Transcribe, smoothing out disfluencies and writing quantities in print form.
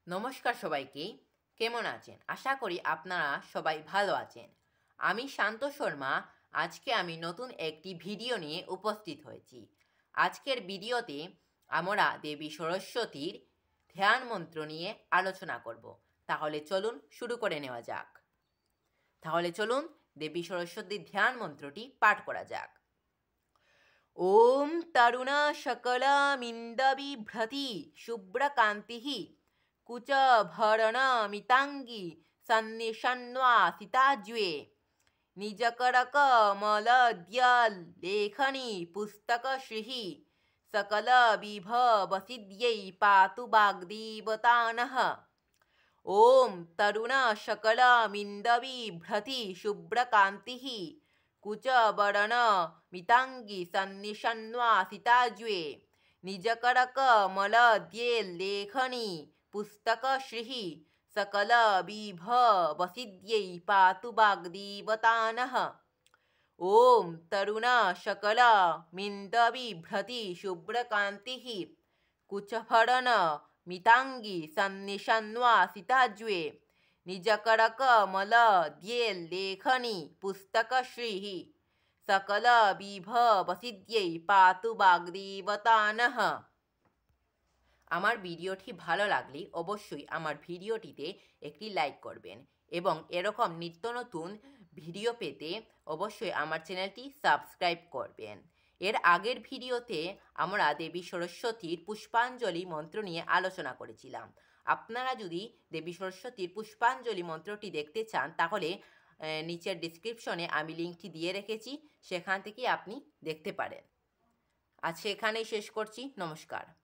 নমস্কার সবাইকে। কেমন আছেন? আশা করি আপনারা সবাই ভালো আছেন। আমি শান্ত শর্মা। আজকে আমি নতুন একটি ভিডিও নিয়ে উপস্থিত হয়েছি। আজকের ভিডিওতে আমরা দেবী সরস্বতীর ধ্যান মন্ত্র নিয়ে আলোচনা করব। তাহলে চলুন শুরু করে নেওয়া যাক। দেবী সরস্বতীর ধ্যান মন্ত্রটি পাঠ করা যাক। ওম তরুণা সকলা মিন্দবিভ্রতি শুভ্রকান্তিঃ কুচভরণমিতাঙ্গী সন্নিষণ্ণাসিতাজ্ঞে নিজকরকমলদ্যলেখনী পুস্তকশ্রীः सकलविभवसिद्ध्यै पातु वाग्देवतानः। ॐ तरुणशकलमिन्दविभ्रति शुभ्रकान्तिः कुचवर्णमिताङ्गी सन्निषण्वासिताज्ञे निजकरकमलद्यलेखनी पुस्तकश्रीः सकलविभवसिद्ध्यै पातु वाग्देवतानः। ॐ तरुणशकलमिन्दविभ्रति शुभ्रकान्तिः कुचभरणमिताङ्गी सन्निषण्वासिताज्ञे निजकरकमलद्यलेखनी पुस्तकश्रीः सकलविभवसिद्ध्यै पातु वाग्देवतानः। আমার ভিডিওটি ভালো লাগলে অবশ্যই আমার ভিডিওটিতে একটি লাইক করবেন এবং এরকম নিত্য নতুন ভিডিও পেতে অবশ্যই আমার চ্যানেলটি সাবস্ক্রাইব করবেন। এর আগের ভিডিওতে আমরা দেবী সরস্বতীর পুষ্পাঞ্জলি মন্ত্র নিয়ে আলোচনা করেছিলাম। আপনারা যদি দেবী সরস্বতীর পুষ্পাঞ্জলি মন্ত্রটি দেখতে চান তাহলে নিচের ডিসক্রিপশনে আমি লিঙ্কটি দিয়ে রেখেছি, সেখান থেকে আপনি দেখতে পারেন। আজকে এখানেই শেষ করছি। নমস্কার।